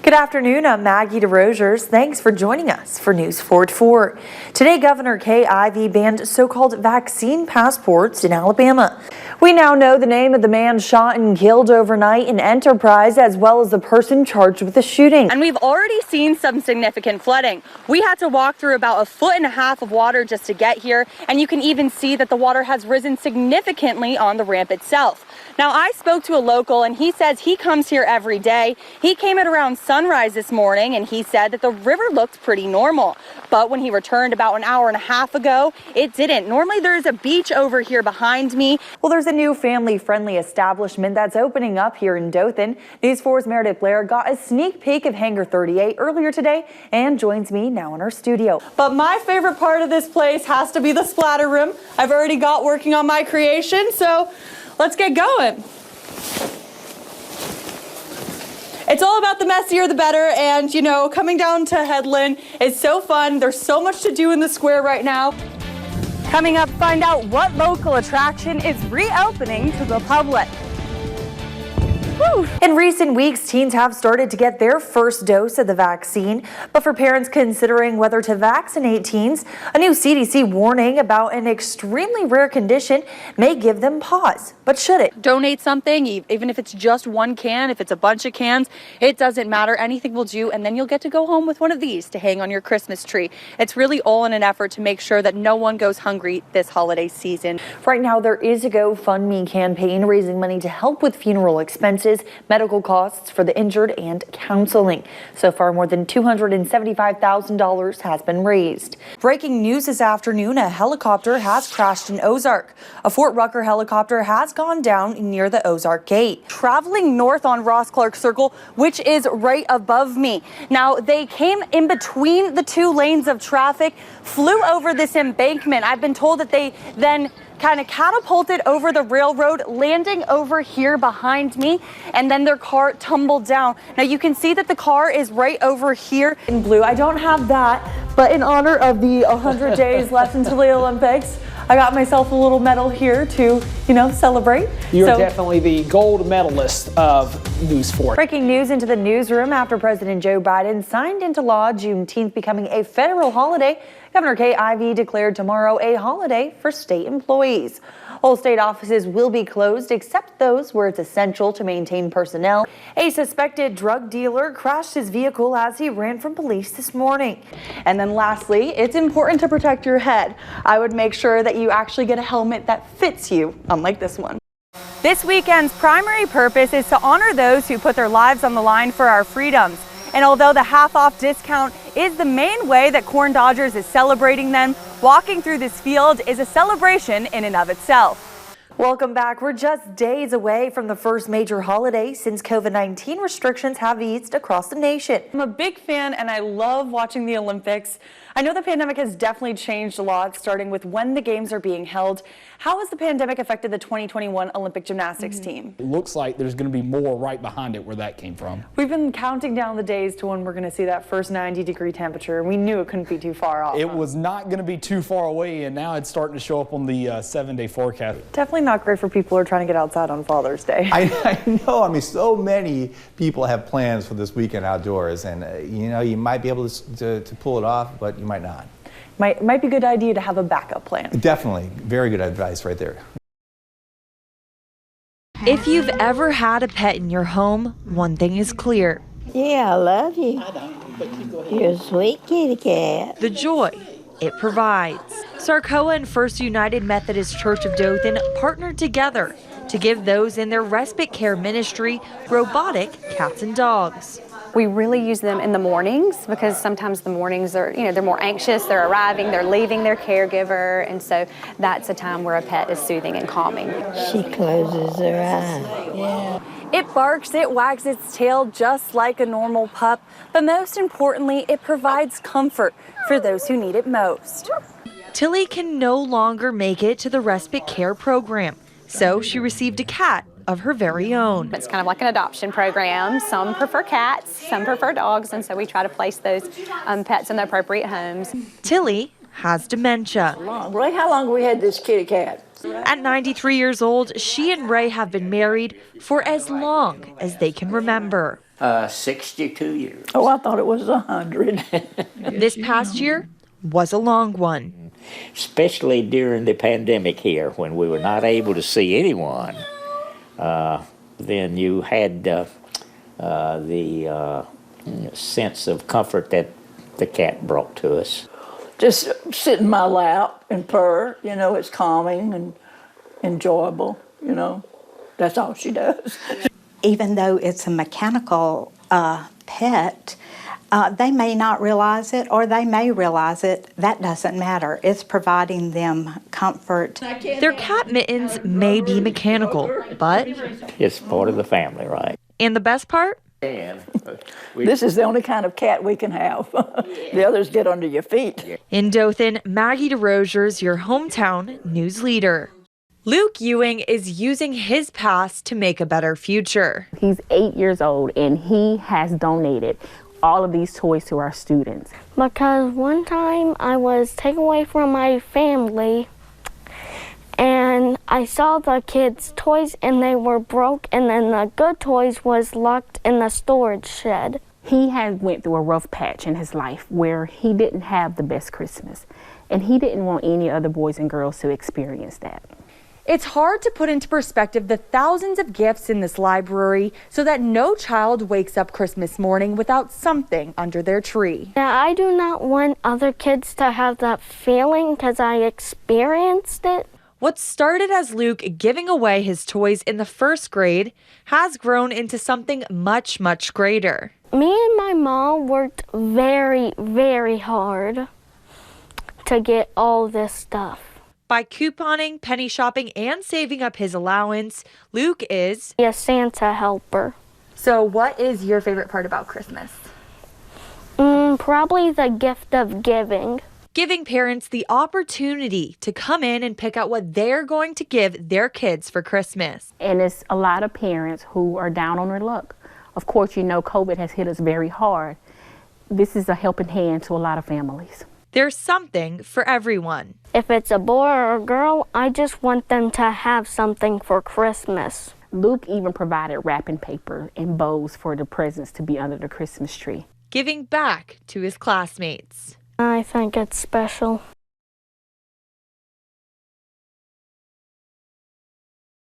Good afternoon, I'm Maggie DesRosiers. Thanks for joining us for News 4 at 4. Today, Governor Kay Ivey banned so-called vaccine passports in Alabama. We now know the name of the man shot and killed overnight in Enterprise, as well as the person charged with the shooting. And we've already seen some significant flooding. We had to walk through about 1.5 feet of water just to get here, and you can even see that the water has risen significantly on the ramp itself. Now, I spoke to a local, and he says he comes here every day. He came at around sunrise this morning, and he said that the river looked pretty normal. But when he returned about an hour and a half ago, it didn't. Normally, there's a beach over here behind me. Well, there's a new family-friendly establishment that's opening up here in Dothan. News 4's Meredith Blair got a sneak peek of Hangar 38 earlier today and joins me now in our studio. But my favorite part of this place has to be the splatter room. I've already got working on my creation, so let's get going. It's all about the messier the better, and you know, coming down to Headland is so fun. There's so much to do in the square right now. Coming up, find out what local attraction is reopening to the public. Woo. In recent weeks, teens have started to get their first dose of the vaccine, but for parents considering whether to vaccinate teens, a new CDC warning about an extremely rare condition may give them pause. But should it? Donate something, even if it's just one can, if it's a bunch of cans, it doesn't matter. Anything will do, and then you'll get to go home with one of these to hang on your Christmas tree. It's really all in an effort to make sure that no one goes hungry this holiday season. Right now, there is a GoFundMe campaign raising money to help with funeral expenses, medical costs for the injured, and counseling. So far, more than $275,000 has been raised. Breaking news this afternoon, a helicopter has crashed in Ozark. A Fort Rucker helicopter has gone down near the Ozark Gate. Traveling north on Ross Clark Circle, which is right above me. Now, they came in between the two lanes of traffic, flew over this embankment. I've been told that they then kind of catapulted over the railroad, landing over here behind me, and then their car tumbled down. Now you can see that the car is right over here in blue. I don't have that, but in honor of the 100 days left until the Olympics, I got myself a little medal here to, celebrate. You're definitely the gold medalist of News 4. Breaking news into the newsroom after President Joe Biden signed into law Juneteenth becoming a federal holiday. Governor Kay Ivey declared tomorrow a holiday for state employees. All state offices will be closed except those where it's essential to maintain personnel. A suspected drug dealer crashed his vehicle as he ran from police this morning. And then lastly, it's important to protect your head. I would make sure that you actually get a helmet that fits you, unlike this one. This weekend's primary purpose is to honor those who put their lives on the line for our freedoms. And although the half-off discount is the main way that Corn Dodgers is celebrating them, walking through this field is a celebration in and of itself. Welcome back. We're just days away from the first major holiday since COVID-19 restrictions have eased across the nation. I'm a big fan and I love watching the Olympics. I know the pandemic has definitely changed a lot, starting with when the games are being held. How has the pandemic affected the 2021 Olympic gymnastics team? It looks like there's going to be more right behind it where that came from. We've been counting down the days to when we're going to see that first 90-degree temperature. We knew it couldn't be too far off. It was not going to be too far away, and now it's starting to show up on the 7-day forecast. Definitely not great for people who are trying to get outside on Father's Day. I know. I mean, so many people have plans for this weekend outdoors, and you might be able to pull it off, but you might not. Might be a good idea to have a backup plan. Definitely. Very good advice right there. If you've ever had a pet in your home, one thing is clear. Yeah, I love you. You're a sweet kitty cat. The joy it provides. Sarcoa and First United Methodist Church of Dothan partnered together to give those in their respite care ministry robotic cats and dogs. We really use them in the mornings because sometimes the mornings are, they're more anxious, they're arriving, they're leaving their caregiver, and so that's a time where a pet is soothing and calming. She closes her eyes. Yeah. It barks, it wags its tail just like a normal pup, but most importantly, it provides comfort for those who need it most. Tilly can no longer make it to the respite care program, so she received a cat of her very own. It's kind of like an adoption program. Some prefer cats, some prefer dogs, and so we try to place those pets in the appropriate homes. Tilly has dementia. Ray, how long have we had this kitty cat? At 93 years old, she and Ray have been married for as long as they can remember. 62 years. Oh, I thought it was 100. This past year was a long one. Especially during the pandemic here, when we were not able to see anyone. Then you had the sense of comfort that the cat brought to us. Just sit in my lap and purr. You know, it's calming and enjoyable. You know, that's all she does. Even though it's a mechanical pet, they may not realize it or they may realize it. That doesn't matter. It's providing them comfort. Their cat mittens may be mechanical, but... It's part of the family, right? And the best part? This is the only kind of cat we can have. The others get under your feet. In Dothan, Maggie DesRosiers, your hometown news leader. Luke Ewing is using his past to make a better future. He's 8 years old and he has donated all of these toys to our students. Because one time I was taken away from my family and I saw the kids' toys and they were broke, and then the good toys was locked in the storage shed. He had went through a rough patch in his life where he didn't have the best Christmas, and he didn't want any other boys and girls to experience that. It's hard to put into perspective the thousands of gifts in this library so that no child wakes up Christmas morning without something under their tree. Now, I do not want other kids to have that feeling because I experienced it. What started as Luke giving away his toys in the first grade has grown into something much, much greater. Me and my mom worked very, very hard to get all this stuff. By couponing, penny shopping, and saving up his allowance, Luke is a Santa helper. So what is your favorite part about Christmas? Probably the gift of giving. Giving parents the opportunity to come in and pick out what they're going to give their kids for Christmas. And it's a lot of parents who are down on their luck. Of course, you know, COVID has hit us very hard. This is a helping hand to a lot of families. There's something for everyone. If it's a boy or a girl, I just want them to have something for Christmas. Luke even provided wrapping paper and bows for the presents to be under the Christmas tree. Giving back to his classmates. I think it's special.